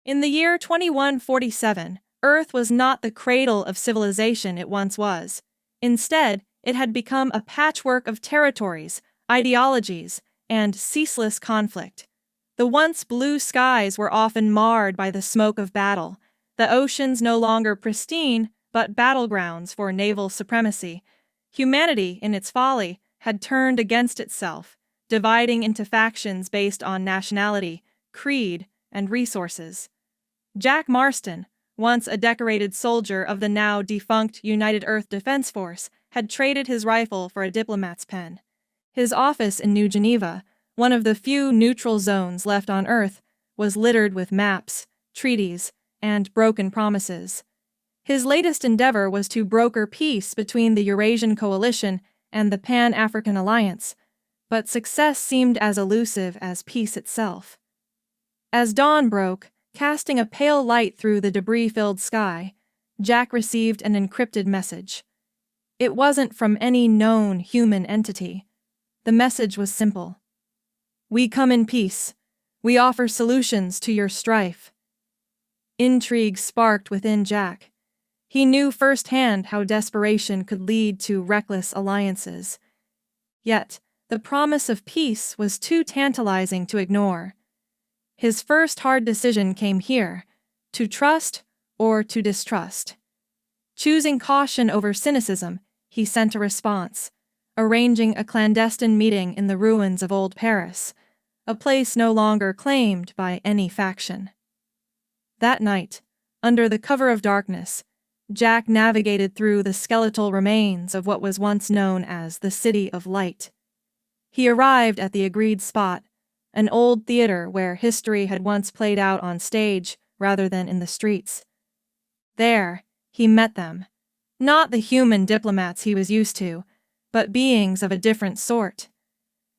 In the year 2147, Earth was not the cradle of civilization it once was. Instead, it had become a patchwork of territories, ideologies, and ceaseless conflict. The once blue skies were often marred by the smoke of battle, the oceans no longer pristine but battlegrounds for naval supremacy. Humanity, in its folly, had turned against itself, dividing into factions based on nationality, creed, and resources. Jack Marston, once a decorated soldier of the now defunct United Earth Defense Force, had traded his rifle for a diplomat's pen. His office in New Geneva, one of the few neutral zones left on Earth, was littered with maps, treaties, and broken promises. His latest endeavor was to broker peace between the Eurasian Coalition and the Pan-African Alliance, but success seemed as elusive as peace itself. As dawn broke, casting a pale light through the debris-filled sky, Jack received an encrypted message. It wasn't from any known human entity. The message was simple. "We come in peace. We offer solutions to your strife." Intrigue sparked within Jack. He knew firsthand how desperation could lead to reckless alliances. Yet, the promise of peace was too tantalizing to ignore. His first hard decision came here, to trust or to distrust. Choosing caution over cynicism, he sent a response, arranging a clandestine meeting in the ruins of Old Paris, a place no longer claimed by any faction. That night, under the cover of darkness, Jack navigated through the skeletal remains of what was once known as the City of Light. He arrived at the agreed spot, an old theater where history had once played out on stage rather than in the streets. There, he met them, not the human diplomats he was used to, but beings of a different sort.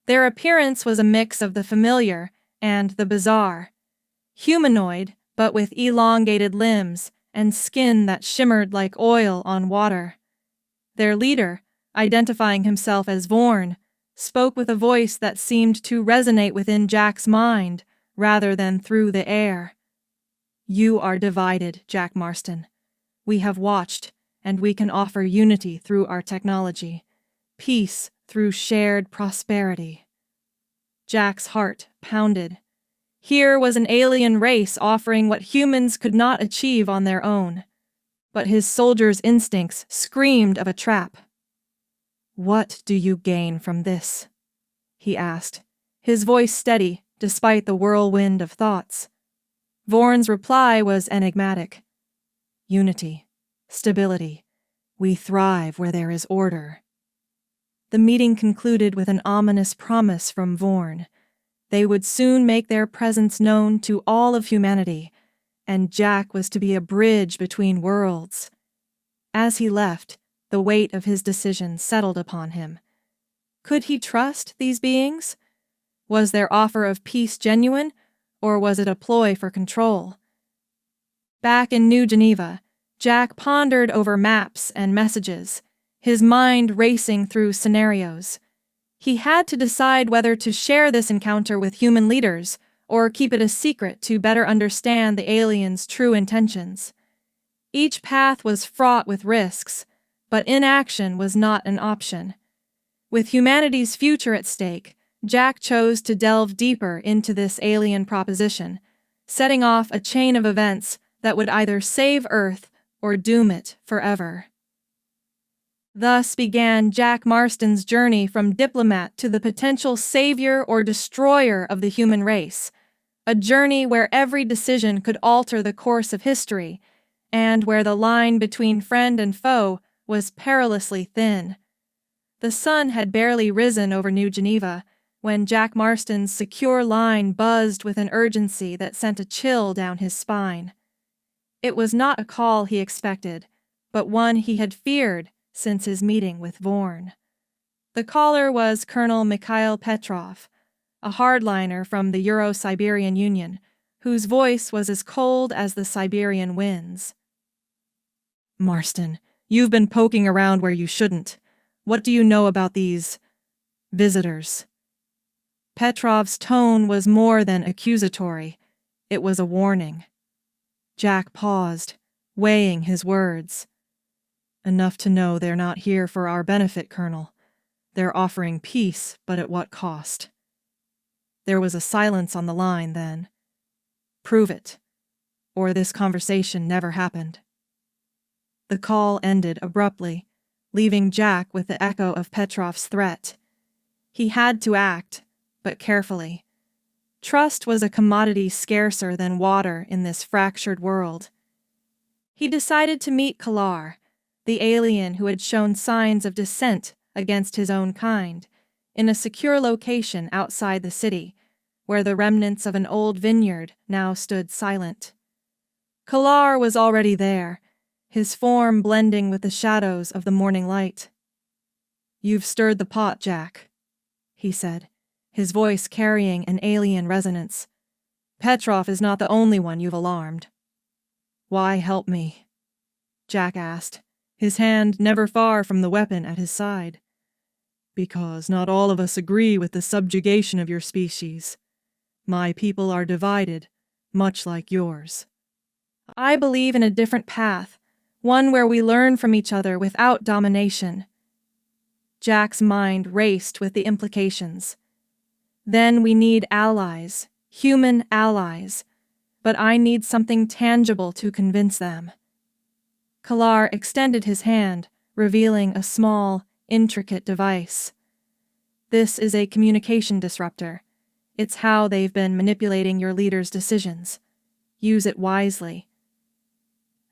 Their appearance was a mix of the familiar and the bizarre. Humanoid, but with elongated limbs and skin that shimmered like oil on water. Their leader, identifying himself as Vorn, spoke with a voice that seemed to resonate within Jack's mind rather than through the air. "You are divided, Jack Marston. We have watched, and we can offer unity through our technology, peace through shared prosperity." Jack's heart pounded. Here was an alien race offering what humans could not achieve on their own. But his soldier's instincts screamed of a trap. "What do you gain from this?" he asked, his voice steady despite the whirlwind of thoughts. Vorn's reply was enigmatic. "Unity, stability. We thrive where there is order." The meeting concluded with an ominous promise from Vorn. They would soon make their presence known to all of humanity, and Jack was to be a bridge between worlds. As he left, the weight of his decision settled upon him. Could he trust these beings? Was their offer of peace genuine, or was it a ploy for control? Back in New Geneva, Jack pondered over maps and messages, his mind racing through scenarios. He had to decide whether to share this encounter with human leaders or keep it a secret to better understand the aliens' true intentions. Each path was fraught with risks, but inaction was not an option. With humanity's future at stake, Jack chose to delve deeper into this alien proposition, setting off a chain of events that would either save Earth or doom it forever. Thus began Jack Marston's journey from diplomat to the potential savior or destroyer of the human race, a journey where every decision could alter the course of history, and where the line between friend and foe was perilously thin. The sun had barely risen over New Geneva when Jack Marston's secure line buzzed with an urgency that sent a chill down his spine. It was not a call he expected, but one he had feared since his meeting with Vorn. The caller was Colonel Mikhail Petrov, a hardliner from the Euro-Siberian Union, whose voice was as cold as the Siberian winds. "Marston, you've been poking around where you shouldn't. What do you know about these visitors?" Petrov's tone was more than accusatory. It was a warning. Jack paused, weighing his words. Enough to know they're not here for our benefit, Colonel. They're offering peace, but at what cost? There was a silence on the line then. Prove it, or this conversation never happened. The call ended abruptly, leaving Jack with the echo of Petrov's threat. He had to act, but carefully. Trust was a commodity scarcer than water in this fractured world. He decided to meet Kalar, the alien who had shown signs of dissent against his own kind, in a secure location outside the city, where the remnants of an old vineyard now stood silent. Kalar was already there, his form blending with the shadows of the morning light. "You've stirred the pot, Jack," he said, his voice carrying an alien resonance. "Petrov is not the only one you've alarmed." "Why help me?" Jack asked, his hand never far from the weapon at his side. "Because not all of us agree with the subjugation of your species. My people are divided, much like yours." "I believe in a different path, one where we learn from each other without domination." Jack's mind raced with the implications. "Then we need allies, human allies, but I need something tangible to convince them." Kalar extended his hand, revealing a small, intricate device. "This is a communication disruptor. It's how they've been manipulating your leader's decisions. Use it wisely."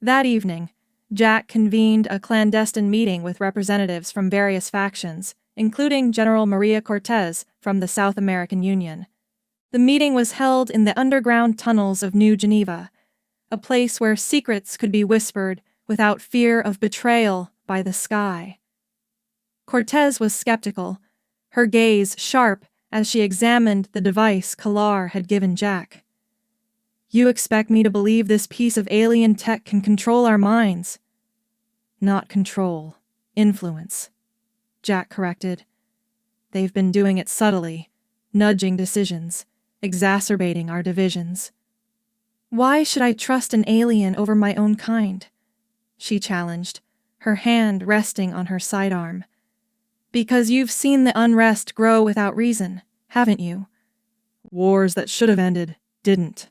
That evening, Jack convened a clandestine meeting with representatives from various factions, including General Maria Cortez from the South American Union. The meeting was held in the underground tunnels of New Geneva, a place where secrets could be whispered without fear of betrayal by the sky. Cortez was skeptical, her gaze sharp as she examined the device Kalar had given Jack. "You expect me to believe this piece of alien tech can control our minds?" "Not control, influence," Jack corrected. "They've been doing it subtly, nudging decisions, exacerbating our divisions." "Why should I trust an alien over my own kind?" she challenged, her hand resting on her sidearm. "Because you've seen the unrest grow without reason, haven't you? Wars that should have ended, didn't.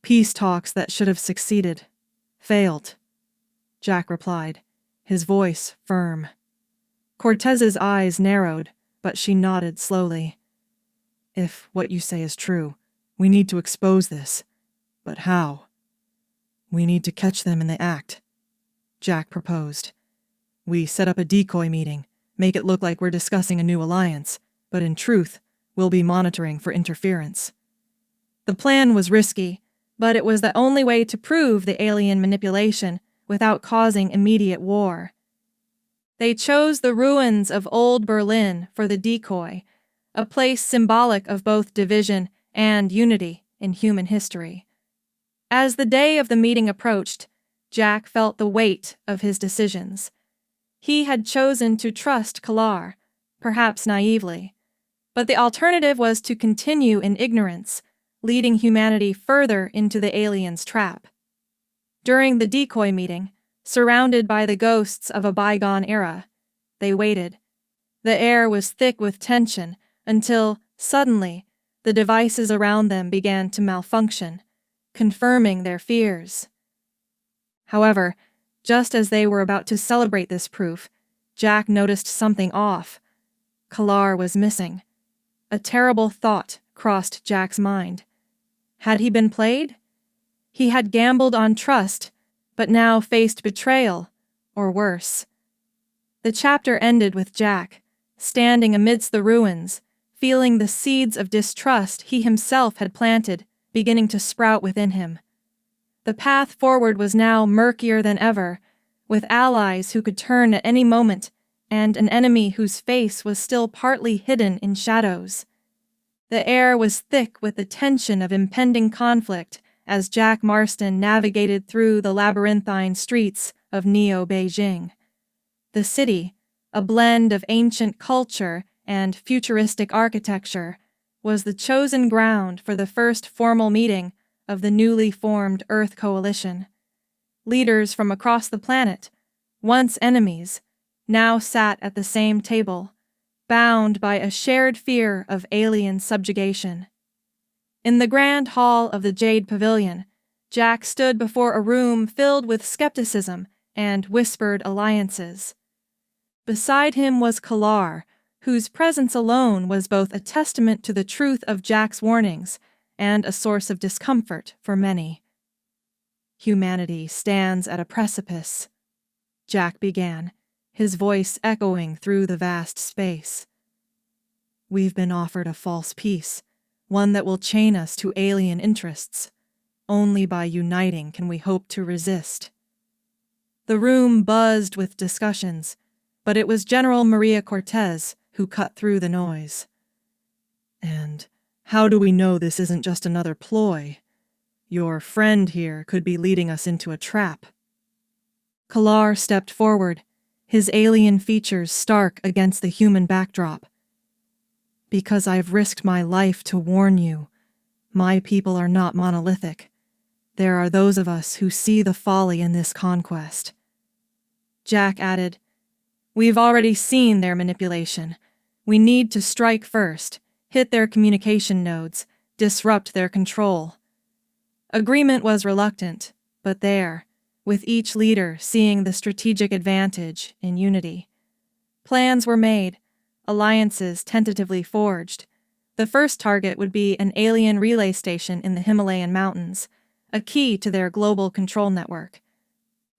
Peace talks that should have succeeded, failed," Jack replied, his voice firm. Cortez's eyes narrowed, but she nodded slowly. "If what you say is true, we need to expose this. But how?" "We need to catch them in the act," Jack proposed. "We set up a decoy meeting, make it look like we're discussing a new alliance, but in truth, we'll be monitoring for interference." The plan was risky, but it was the only way to prove the alien manipulation without causing immediate war. They chose the ruins of Old Berlin for the decoy, a place symbolic of both division and unity in human history. As the day of the meeting approached, Jack felt the weight of his decisions. He had chosen to trust Kalar, perhaps naively, but the alternative was to continue in ignorance, leading humanity further into the aliens' trap. During the decoy meeting, surrounded by the ghosts of a bygone era, they waited. The air was thick with tension until, suddenly, the devices around them began to malfunction, confirming their fears. However, just as they were about to celebrate this proof, Jack noticed something off. Kalar was missing. A terrible thought crossed Jack's mind. Had he been played? He had gambled on trust, but now faced betrayal, or worse. The chapter ended with Jack, standing amidst the ruins, feeling the seeds of distrust he himself had planted beginning to sprout within him. The path forward was now murkier than ever, with allies who could turn at any moment and an enemy whose face was still partly hidden in shadows. The air was thick with the tension of impending conflict as Jack Marston navigated through the labyrinthine streets of Neo-Beijing. The city, a blend of ancient culture and futuristic architecture, was the chosen ground for the first formal meeting of the newly formed Earth Coalition. Leaders from across the planet, once enemies, now sat at the same table, bound by a shared fear of alien subjugation. In the grand hall of the Jade Pavilion, Jack stood before a room filled with skepticism and whispered alliances. Beside him was Kalar, whose presence alone was both a testament to the truth of Jack's warnings and a source of discomfort for many. "Humanity stands at a precipice," Jack began, his voice echoing through the vast space. "We've been offered a false peace, one that will chain us to alien interests. Only by uniting can we hope to resist." The room buzzed with discussions, but it was General Maria Cortez who cut through the noise. "And how do we know this isn't just another ploy? Your friend here could be leading us into a trap." Kalar stepped forward, his alien features stark against the human backdrop. "Because I've risked my life to warn you, my people are not monolithic. There are those of us who see the folly in this conquest." Jack added, "We've already seen their manipulation. We need to strike first, hit their communication nodes, disrupt their control." Agreement was reluctant, but there, with each leader seeing the strategic advantage in unity. Plans were made, alliances tentatively forged. The first target would be an alien relay station in the Himalayan mountains, a key to their global control network.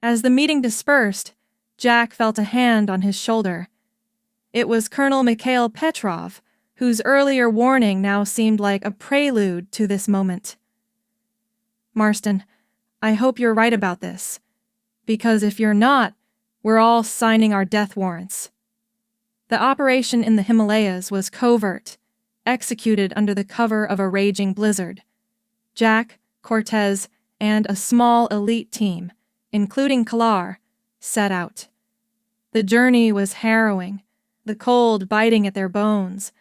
As the meeting dispersed, Jack felt a hand on his shoulder. It was Colonel Mikhail Petrov, whose earlier warning now seemed like a prelude to this moment. "Marston, I hope you're right about this, because if you're not, we're all signing our death warrants." The operation in the Himalayas was covert, executed under the cover of a raging blizzard. Jack, Cortez, and a small elite team, including Kalar, set out. The journey was harrowing, the cold biting at their bones,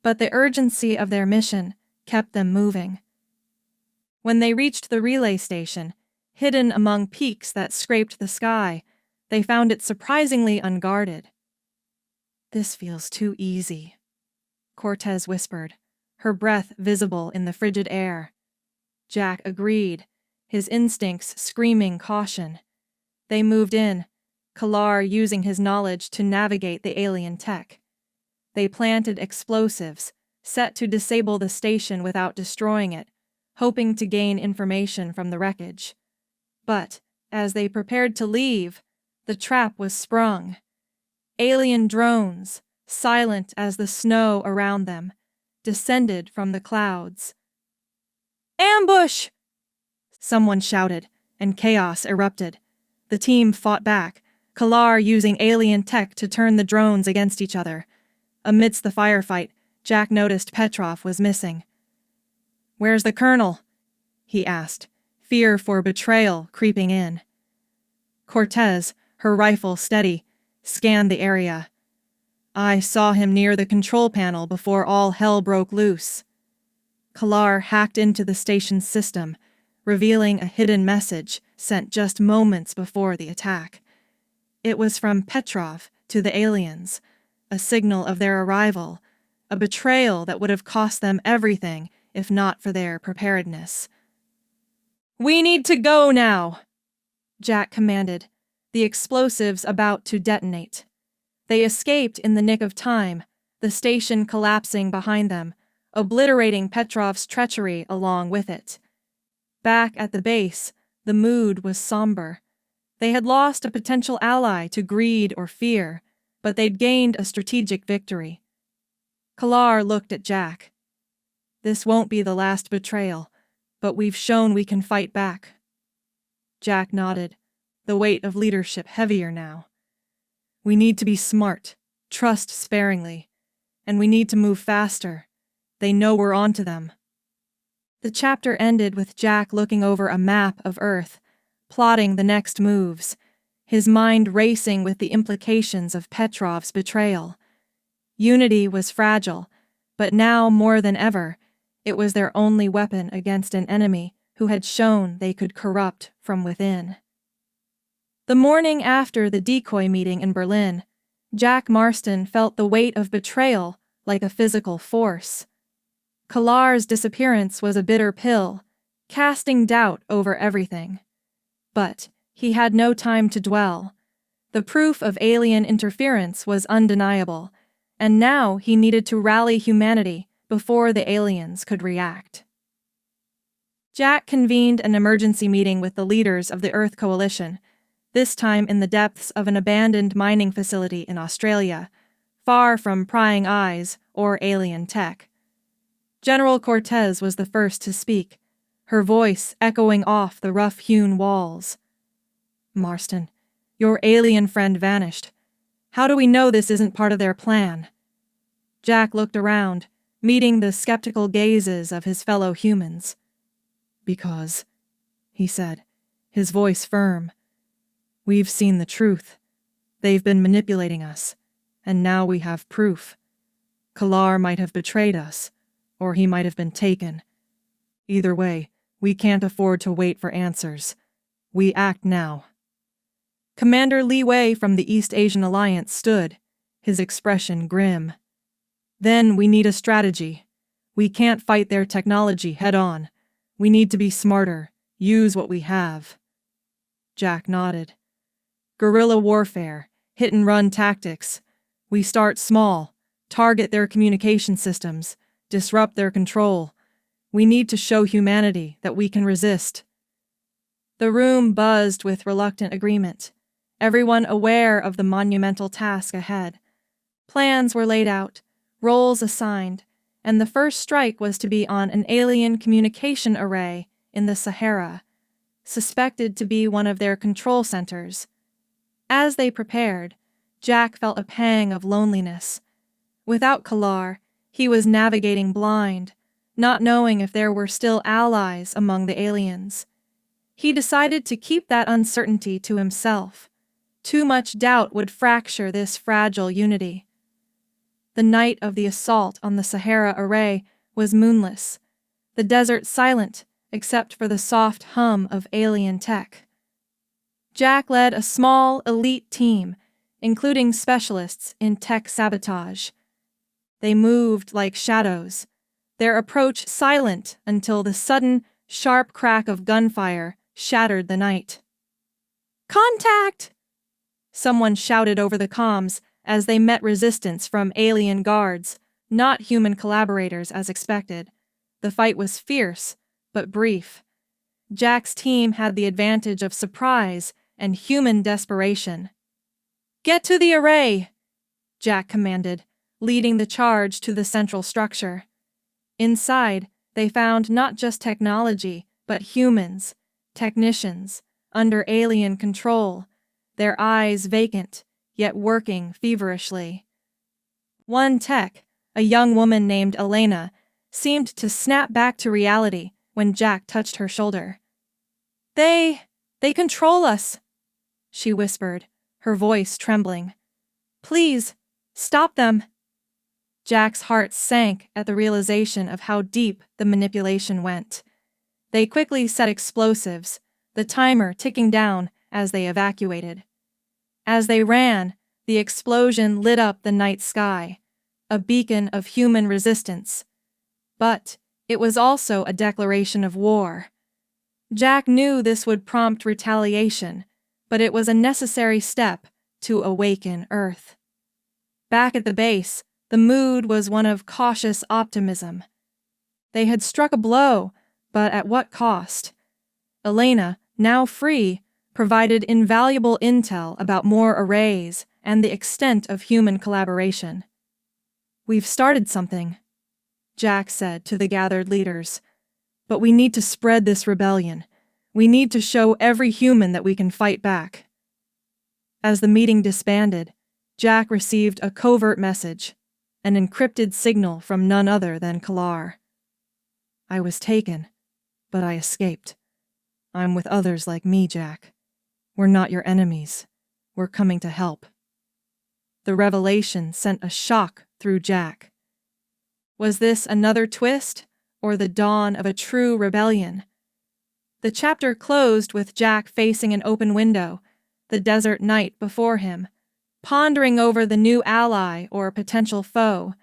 but the urgency of their mission kept them moving. When they reached the relay station, hidden among peaks that scraped the sky, they found it surprisingly unguarded. "This feels too easy," Cortez whispered, her breath visible in the frigid air. Jack agreed, his instincts screaming caution. They moved in, Kalar using his knowledge to navigate the alien tech. They planted explosives, set to disable the station without destroying it, hoping to gain information from the wreckage. But, as they prepared to leave, the trap was sprung. Alien drones, silent as the snow around them, descended from the clouds. "Ambush!" someone shouted, and chaos erupted. The team fought back, Kalar using alien tech to turn the drones against each other. Amidst the firefight, Jack noticed Petrov was missing. "Where's the colonel?" he asked, fear for betrayal creeping in. Cortez, her rifle steady, scanned the area. "I saw him near the control panel before all hell broke loose." Kalar hacked into the station's system, revealing a hidden message sent just moments before the attack. It was from Petrov to the aliens, a signal of their arrival, a betrayal that would have cost them everything if not for their preparedness. "We need to go now," Jack commanded, the explosives about to detonate. They escaped in the nick of time, the station collapsing behind them, obliterating Petrov's treachery along with it. Back at the base, the mood was somber. They had lost a potential ally to greed or fear, but they'd gained a strategic victory. Kalar looked at Jack. "This won't be the last betrayal, but we've shown we can fight back." Jack nodded, the weight of leadership heavier now. "We need to be smart, trust sparingly, and we need to move faster. They know we're onto them." The chapter ended with Jack looking over a map of Earth, plotting the next moves, his mind racing with the implications of Petrov's betrayal. Unity was fragile, but now more than ever, it was their only weapon against an enemy who had shown they could corrupt from within. The morning after the decoy meeting in Berlin, Jack Marston felt the weight of betrayal like a physical force. Kalar's disappearance was a bitter pill, casting doubt over everything. But he had no time to dwell. The proof of alien interference was undeniable, and now he needed to rally humanity before the aliens could react. Jack convened an emergency meeting with the leaders of the Earth Coalition, this time in the depths of an abandoned mining facility in Australia, far from prying eyes or alien tech. General Cortez was the first to speak, her voice echoing off the rough-hewn walls. "Marston, your alien friend vanished. How do we know this isn't part of their plan?" Jack looked around, meeting the skeptical gazes of his fellow humans. "Because," he said, his voice firm, "we've seen the truth. They've been manipulating us, and now we have proof. Kalar might have betrayed us, or he might have been taken. Either way, we can't afford to wait for answers. We act now." Commander Li Wei from the East Asian Alliance stood, his expression grim. "Then we need a strategy. We can't fight their technology head-on. We need to be smarter, use what we have." Jack nodded. "Guerrilla warfare, hit-and-run tactics. We start small, target their communication systems, disrupt their control. We need to show humanity that we can resist." The room buzzed with reluctant agreement, everyone aware of the monumental task ahead. Plans were laid out, roles assigned, and the first strike was to be on an alien communication array in the Sahara, suspected to be one of their control centers. As they prepared, Jack felt a pang of loneliness. Without Kalar, he was navigating blind, not knowing if there were still allies among the aliens. He decided to keep that uncertainty to himself. Too much doubt would fracture this fragile unity. The night of the assault on the Sahara array was moonless, the desert silent except for the soft hum of alien tech. Jack led a small, elite team, including specialists in tech sabotage. They moved like shadows, their approach silent until the sudden, sharp crack of gunfire shattered the night. "Contact!" Someone shouted over the comms as they met resistance from alien guards, not human collaborators as expected. The fight was fierce, but brief. Jack's team had the advantage of surprise and human desperation. "Get to the array!" Jack commanded, leading the charge to the central structure. Inside, they found not just technology, but humans, technicians, under alien control, their eyes vacant, yet working feverishly. One tech, a young woman named Elena, seemed to snap back to reality when Jack touched her shoulder. They control us," she whispered, her voice trembling. "Please, stop them." Jack's heart sank at the realization of how deep the manipulation went. They quickly set explosives, the timer ticking down as they evacuated. As they ran, the explosion lit up the night sky, a beacon of human resistance. But it was also a declaration of war. Jack knew this would prompt retaliation, but it was a necessary step to awaken Earth. Back at the base, the mood was one of cautious optimism. They had struck a blow, but at what cost? Elena, now free, provided invaluable intel about more arrays and the extent of human collaboration. "We've started something," Jack said to the gathered leaders. "But we need to spread this rebellion. We need to show every human that we can fight back." As the meeting disbanded, Jack received a covert message, an encrypted signal from none other than Kalar. "I was taken, but I escaped. I'm with others like me, Jack. We're not your enemies. We're coming to help." The revelation sent a shock through Jack. Was this another twist, or the dawn of a true rebellion? The chapter closed with Jack facing an open window, the desert night before him, pondering over the new ally or potential foe,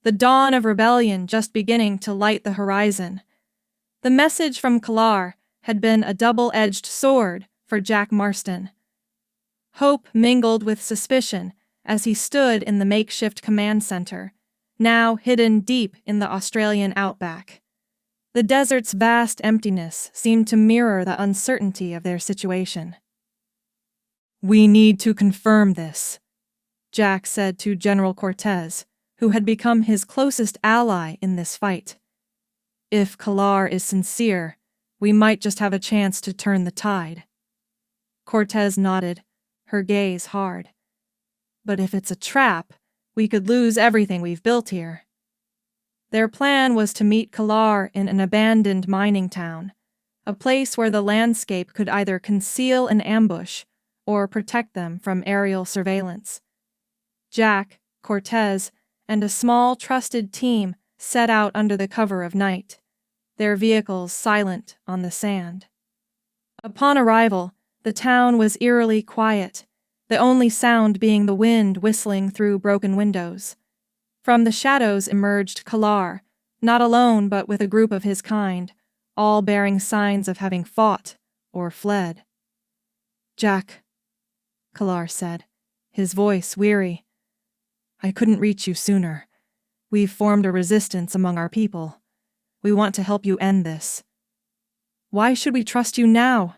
the dawn of rebellion just beginning to light the horizon. The message from Kalar had been a double-edged sword for Jack Marston. Hope mingled with suspicion as he stood in the makeshift command center, now hidden deep in the Australian outback. The desert's vast emptiness seemed to mirror the uncertainty of their situation. "We need to confirm this," Jack said to General Cortez, who had become his closest ally in this fight. "If Kalar is sincere, we might just have a chance to turn the tide." Cortez nodded, her gaze hard. "But if it's a trap, we could lose everything we've built here." Their plan was to meet Kalar in an abandoned mining town, a place where the landscape could either conceal an ambush or protect them from aerial surveillance. Jack, Cortez, and a small, trusted team set out under the cover of night, their vehicles silent on the sand. Upon arrival, the town was eerily quiet, the only sound being the wind whistling through broken windows. From the shadows emerged Kalar, not alone but with a group of his kind, all bearing signs of having fought or fled. "Jack," Kalar said, his voice weary, "I couldn't reach you sooner. We've formed a resistance among our people. We want to help you end this." "Why should we trust you now?"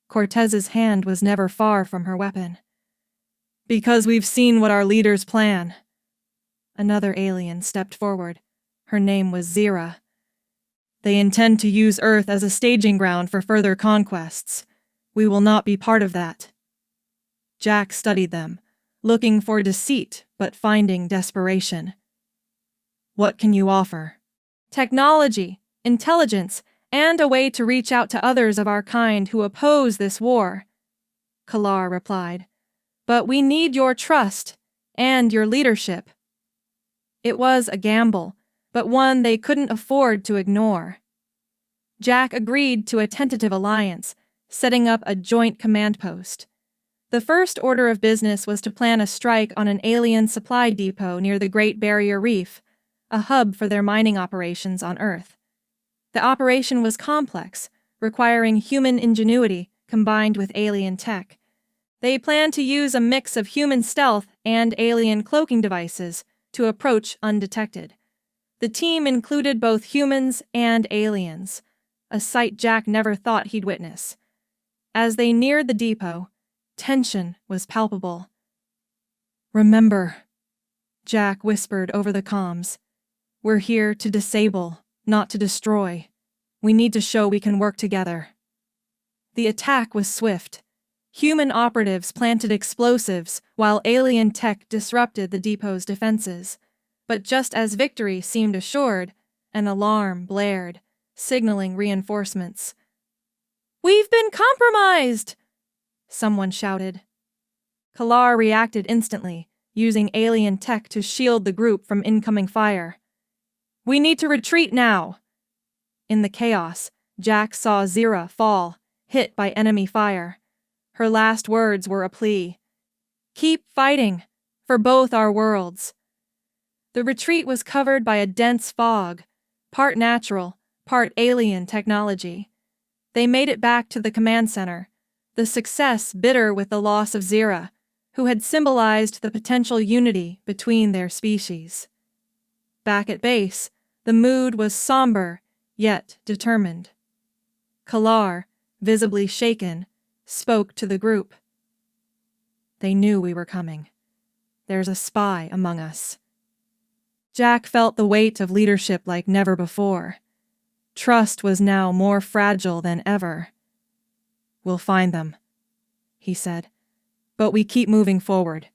Cortez's hand was never far from her weapon. "Because we've seen what our leaders plan." Another alien stepped forward. Her name was Zira. "They intend to use Earth as a staging ground for further conquests. We will not be part of that." Jack studied them, looking for deceit but finding desperation. "What can you offer?" "Technology, intelligence, and a way to reach out to others of our kind who oppose this war," Kalar replied. "But we need your trust and your leadership." It was a gamble, but one they couldn't afford to ignore. Jack agreed to a tentative alliance, setting up a joint command post. The first order of business was to plan a strike on an alien supply depot near the Great Barrier Reef, a hub for their mining operations on Earth. The operation was complex, requiring human ingenuity combined with alien tech. They planned to use a mix of human stealth and alien cloaking devices to approach undetected. The team included both humans and aliens, a sight Jack never thought he'd witness. As they neared the depot, tension was palpable. "Remember," Jack whispered over the comms, "we're here to disable, not to destroy. We need to show we can work together." The attack was swift. Human operatives planted explosives while alien tech disrupted the depot's defenses. But just as victory seemed assured, an alarm blared, signaling reinforcements. "We've been compromised!" someone shouted. Kalar reacted instantly, using alien tech to shield the group from incoming fire. "We need to retreat now!" In the chaos, Jack saw Zira fall, hit by enemy fire. Her last words were a plea. "Keep fighting, for both our worlds." The retreat was covered by a dense fog, part natural, part alien technology. They made it back to the command center, the success bitter with the loss of Zira, who had symbolized the potential unity between their species. Back at base, the mood was somber, yet determined. Kalar, visibly shaken, spoke to the group. "They knew we were coming. There's a spy among us." Jack felt the weight of leadership like never before. Trust was now more fragile than ever. "We'll find them," he said. "But we keep moving forward.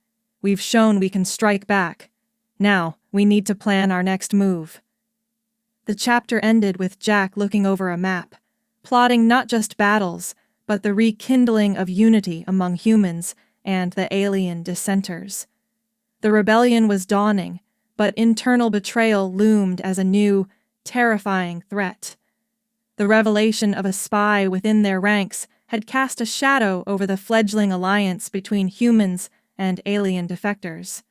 We've shown we can strike back. Now, we need to plan our next move." The chapter ended with Jack looking over a map, plotting not just battles, but the rekindling of unity among humans and the alien dissenters. The rebellion was dawning, but internal betrayal loomed as a new, terrifying threat. The revelation of a spy within their ranks had cast a shadow over the fledgling alliance between humans and alien defectors.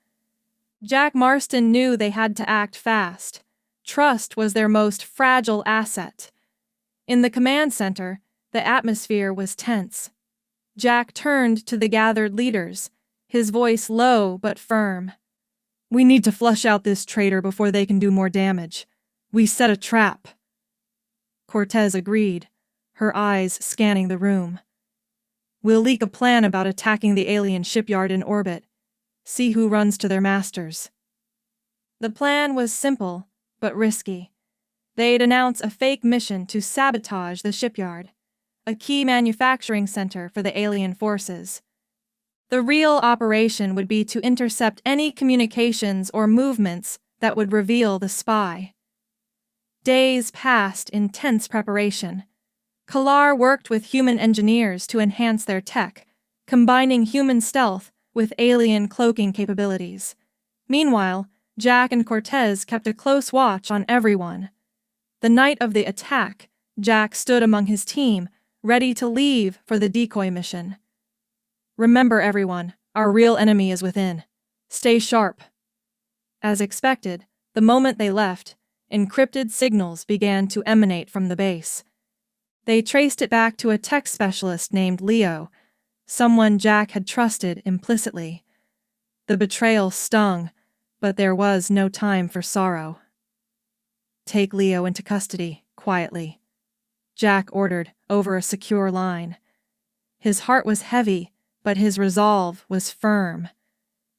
Jack Marston knew they had to act fast. Trust was their most fragile asset. In the command center, the atmosphere was tense. Jack turned to the gathered leaders, his voice low but firm. "We need to flush out this traitor before they can do more damage. We set a trap." Cortez agreed, her eyes scanning the room. "We'll leak a plan about attacking the alien shipyard in orbit. See who runs to their masters." The plan was simple, but risky. They'd announce a fake mission to sabotage the shipyard, a key manufacturing center for the alien forces. The real operation would be to intercept any communications or movements that would reveal the spy. Days passed in tense preparation. Kalar worked with human engineers to enhance their tech, combining human stealth with alien cloaking capabilities. Meanwhile, Jack and Cortez kept a close watch on everyone. The night of the attack, Jack stood among his team, ready to leave for the decoy mission. "Remember, everyone, our real enemy is within. Stay sharp." As expected, the moment they left, encrypted signals began to emanate from the base. They traced it back to a tech specialist named Leo, someone Jack had trusted implicitly. The betrayal stung, but there was no time for sorrow. "Take Leo into custody, quietly," Jack ordered over a secure line. His heart was heavy, but his resolve was firm.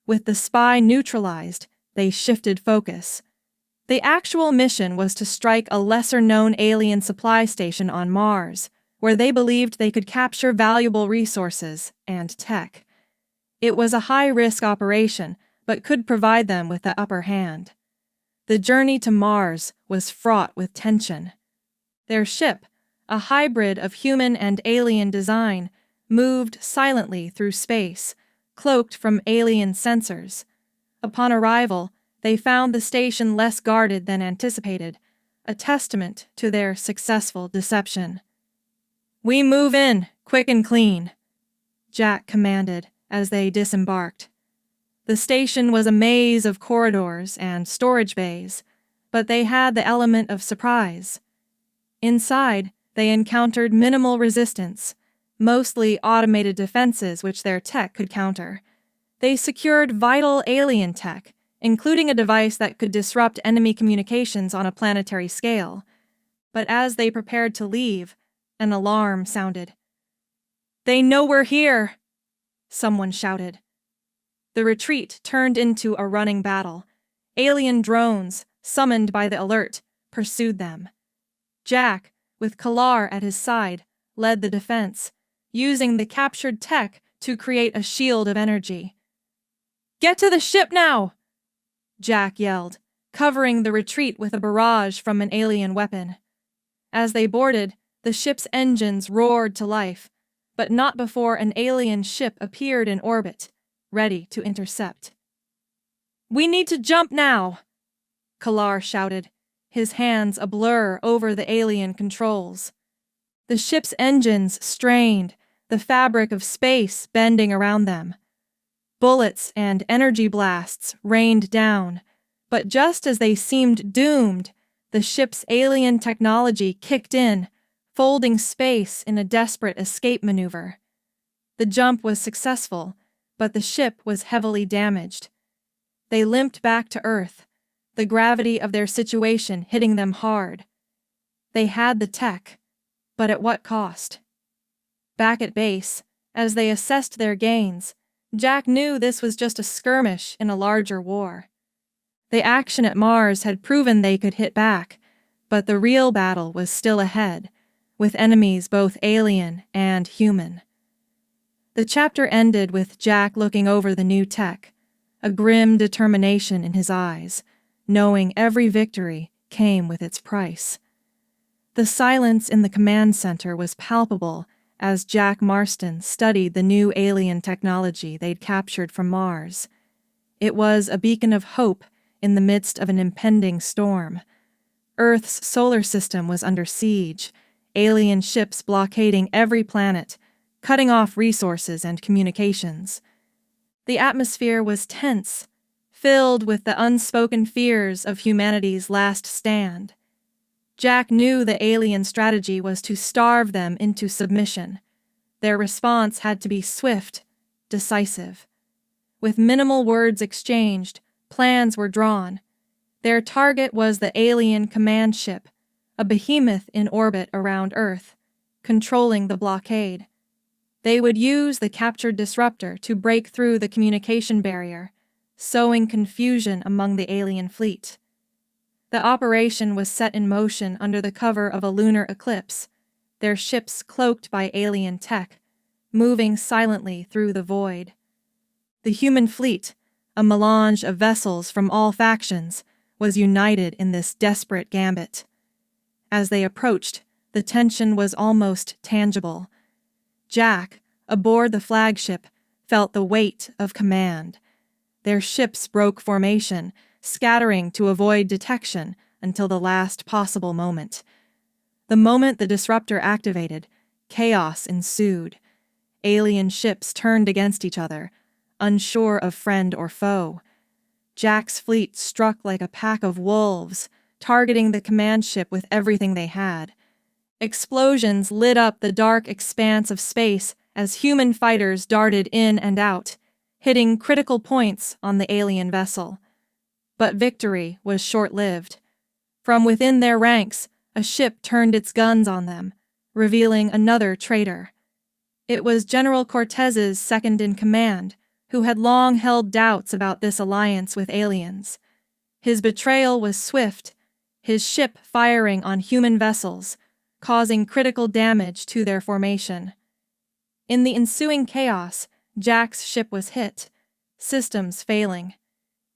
With the spy neutralized, they shifted focus. The actual mission was to strike a lesser-known alien supply station on Mars, where they believed they could capture valuable resources and tech. It was a high-risk operation, but could provide them with the upper hand. The journey to Mars was fraught with tension. Their ship, a hybrid of human and alien design, moved silently through space, cloaked from alien sensors. Upon arrival, they found the station less guarded than anticipated, a testament to their successful deception. "We move in, quick and clean," Jack commanded as they disembarked. The station was a maze of corridors and storage bays, but they had the element of surprise. Inside, they encountered minimal resistance, mostly automated defenses which their tech could counter. They secured vital alien tech, including a device that could disrupt enemy communications on a planetary scale. But as they prepared to leave, an alarm sounded. "They know we're here!" someone shouted. The retreat turned into a running battle. Alien drones, summoned by the alert, pursued them. Jack, with Kalar at his side, led the defense, using the captured tech to create a shield of energy. "Get to the ship now!" Jack yelled, covering the retreat with a barrage from an alien weapon. As they boarded, the ship's engines roared to life, but not before an alien ship appeared in orbit, ready to intercept. "We need to jump now!" Kalar shouted, his hands a blur over the alien controls. The ship's engines strained, the fabric of space bending around them. Bullets and energy blasts rained down, but just as they seemed doomed, the ship's alien technology kicked in, folding space in a desperate escape maneuver. The jump was successful, but the ship was heavily damaged. They limped back to Earth, the gravity of their situation hitting them hard. They had the tech, but at what cost? Back at base, as they assessed their gains, Jack knew this was just a skirmish in a larger war. The action at Mars had proven they could hit back, but the real battle was still ahead, with enemies both alien and human. The chapter ended with Jack looking over the new tech, a grim determination in his eyes, knowing every victory came with its price. The silence in the command center was palpable as Jack Marston studied the new alien technology they'd captured from Mars. It was a beacon of hope in the midst of an impending storm. Earth's solar system was under siege, alien ships blockading every planet, cutting off resources and communications. The atmosphere was tense, filled with the unspoken fears of humanity's last stand. Jack knew the alien strategy was to starve them into submission. Their response had to be swift, decisive. With minimal words exchanged, plans were drawn. Their target was the alien command ship, a behemoth in orbit around Earth, controlling the blockade. They would use the captured disruptor to break through the communication barrier, sowing confusion among the alien fleet. The operation was set in motion under the cover of a lunar eclipse, their ships cloaked by alien tech, moving silently through the void. The human fleet, a melange of vessels from all factions, was united in this desperate gambit. As they approached, the tension was almost tangible. Jack, aboard the flagship, felt the weight of command. Their ships broke formation, scattering to avoid detection until the last possible moment. The moment the disruptor activated, chaos ensued. Alien ships turned against each other, unsure of friend or foe. Jack's fleet struck like a pack of wolves, targeting the command ship with everything they had. Explosions lit up the dark expanse of space as human fighters darted in and out, hitting critical points on the alien vessel. But victory was short-lived. From within their ranks, a ship turned its guns on them, revealing another traitor. It was General Cortez's second-in-command, who had long held doubts about this alliance with aliens. His betrayal was swift, his ship firing on human vessels, causing critical damage to their formation. In the ensuing chaos, Jack's ship was hit, systems failing.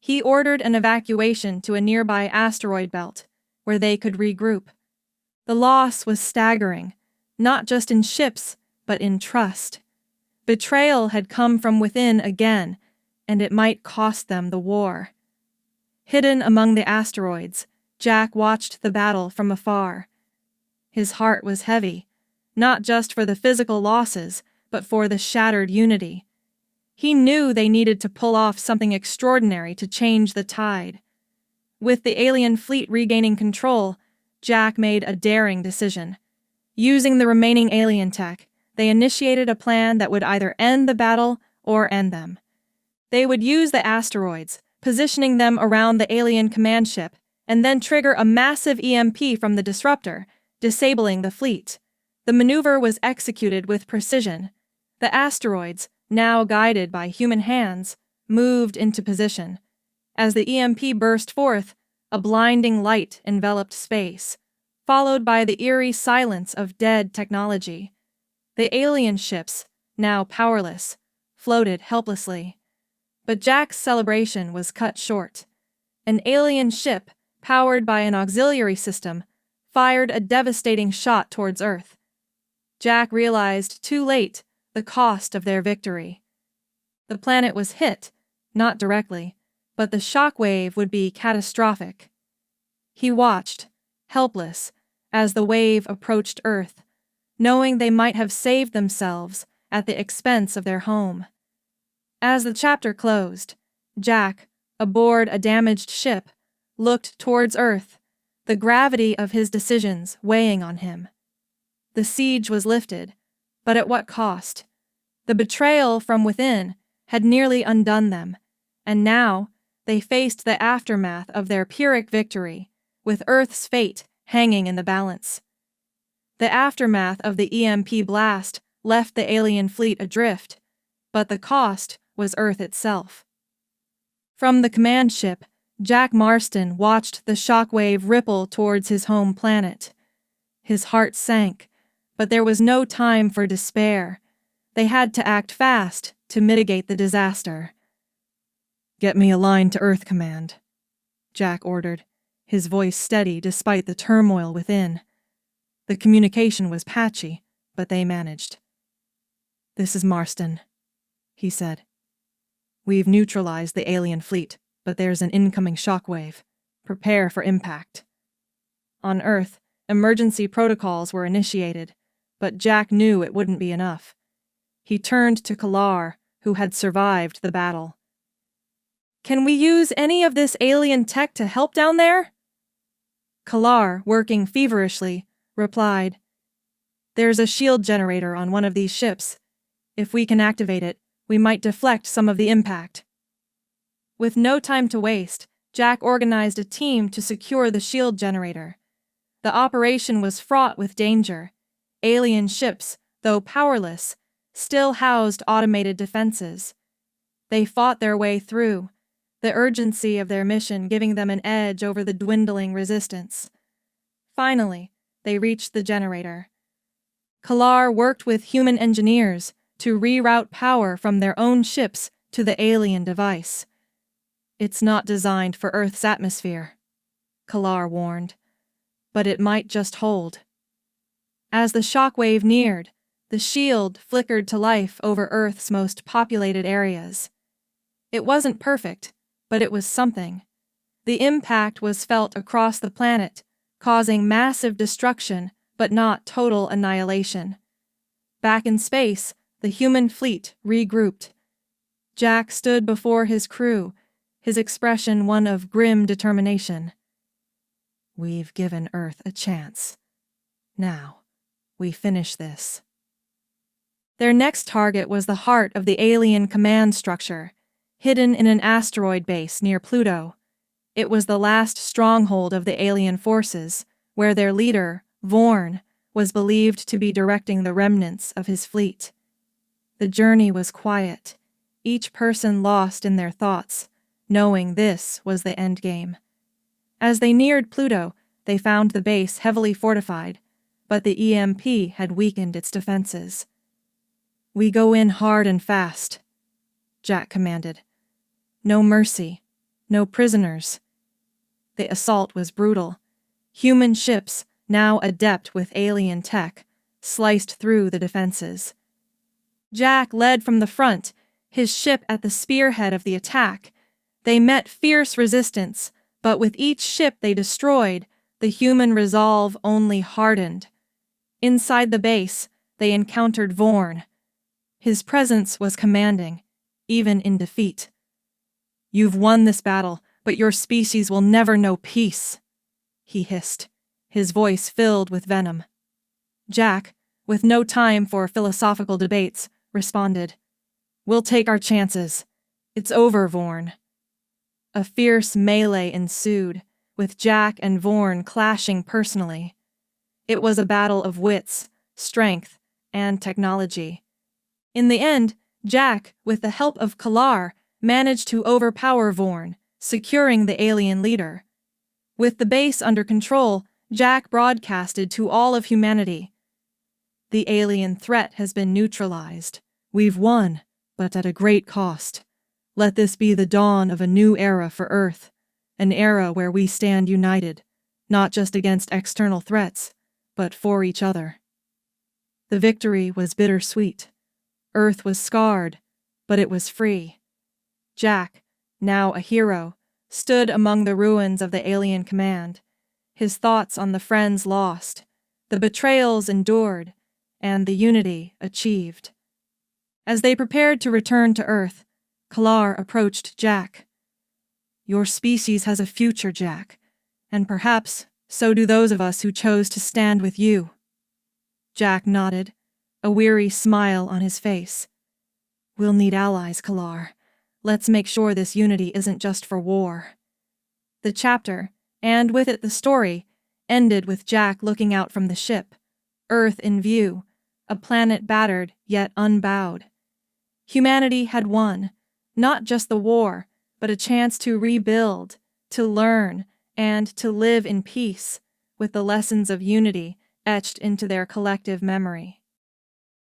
He ordered an evacuation to a nearby asteroid belt, where they could regroup. The loss was staggering, not just in ships, but in trust. Betrayal had come from within again, and it might cost them the war. Hidden among the asteroids, Jack watched the battle from afar. His heart was heavy, not just for the physical losses, but for the shattered unity. He knew they needed to pull off something extraordinary to change the tide. With the alien fleet regaining control, Jack made a daring decision. Using the remaining alien tech, they initiated a plan that would either end the battle or end them. They would use the asteroids, positioning them around the alien command ship, and then trigger a massive EMP from the disruptor, disabling the fleet. The maneuver was executed with precision. The asteroids, now guided by human hands, moved into position. As the EMP burst forth, a blinding light enveloped space, followed by the eerie silence of dead technology. The alien ships, now powerless, floated helplessly. But Jack's celebration was cut short. An alien ship, powered by an auxiliary system, fired a devastating shot towards Earth. Jack realized too late the cost of their victory. The planet was hit, not directly, but the shockwave would be catastrophic. He watched, helpless, as the wave approached Earth, knowing they might have saved themselves at the expense of their home. As the chapter closed, Jack, aboard a damaged ship, looked towards Earth, the gravity of his decisions weighing on him. The siege was lifted, but at what cost? The betrayal from within had nearly undone them, and now they faced the aftermath of their Pyrrhic victory, with Earth's fate hanging in the balance. The aftermath of the EMP blast left the alien fleet adrift, but the cost was Earth itself. From the command ship, Jack Marston watched the shockwave ripple towards his home planet. His heart sank, but there was no time for despair. They had to act fast to mitigate the disaster. "Get me a line to Earth Command," Jack ordered, his voice steady despite the turmoil within. The communication was patchy, but they managed. "This is Marston," he said. "We've neutralized the alien fleet, but there's an incoming shockwave. Prepare for impact." On Earth, Emergency protocols were initiated, but Jack knew it wouldn't be enough. He turned to Kalar, who had survived the battle. "Can we use any of this alien tech to help down there?" Kalar, working feverishly, replied, "There's a shield generator on one of these ships. If we can activate it, we might deflect some of the impact." With no time to waste, Jack organized a team to secure the shield generator. The operation was fraught with danger. Alien ships, though powerless, still housed automated defenses. They fought their way through, the urgency of their mission giving them an edge over the dwindling resistance. Finally, they reached the generator. Kalar worked with human engineers to reroute power from their own ships to the alien device. "It's not designed for Earth's atmosphere," Kalar warned, "but it might just hold." As the shockwave neared, the shield flickered to life over Earth's most populated areas. It wasn't perfect, but it was something. The impact was felt across the planet, causing massive destruction but not total annihilation. Back in space, the human fleet regrouped. Jack stood before his crew, his expression one of grim determination. "We've given Earth a chance. Now, we finish this." Their next target was the heart of the alien command structure, hidden in an asteroid base near Pluto. It was the last stronghold of the alien forces, where their leader, Vorn, was believed to be directing the remnants of his fleet. The journey was quiet, each person lost in their thoughts, knowing this was the endgame. As they neared Pluto, they found the base heavily fortified, but the EMP had weakened its defenses. "We go in hard and fast," Jack commanded. "No mercy, no prisoners." The assault was brutal. Human ships, now adept with alien tech, sliced through the defenses. Jack led from the front, his ship at the spearhead of the attack. They met fierce resistance, but with each ship they destroyed, the human resolve only hardened. Inside the base, they encountered Vorn. His presence was commanding, even in defeat. "You've won this battle, but your species will never know peace," he hissed, his voice filled with venom. Jack, with no time for philosophical debates, responded, "We'll take our chances. It's over, Vorn." A fierce melee ensued, with Jack and Vorn clashing personally. It was a battle of wits, strength, and technology. In the end, Jack, with the help of Kalar, managed to overpower Vorn, securing the alien leader. With the base under control, Jack broadcasted to all of humanity. "The alien threat has been neutralized. We've won, but at a great cost. Let this be the dawn of a new era for Earth, an era where we stand united, not just against external threats, but for each other." The victory was bittersweet. Earth was scarred, but it was free. Jack, now a hero, stood among the ruins of the alien command, his thoughts on the friends lost, the betrayals endured, and the unity achieved. As they prepared to return to Earth, Kalar approached Jack. "Your species has a future, Jack, and perhaps so do those of us who chose to stand with you." Jack nodded, a weary smile on his face. "We'll need allies, Kalar. Let's make sure this unity isn't just for war." The chapter, and with it the story, ended with Jack looking out from the ship, Earth in view, a planet battered yet unbowed. Humanity had won, not just the war, but a chance to rebuild, to learn, and to live in peace, with the lessons of unity etched into their collective memory.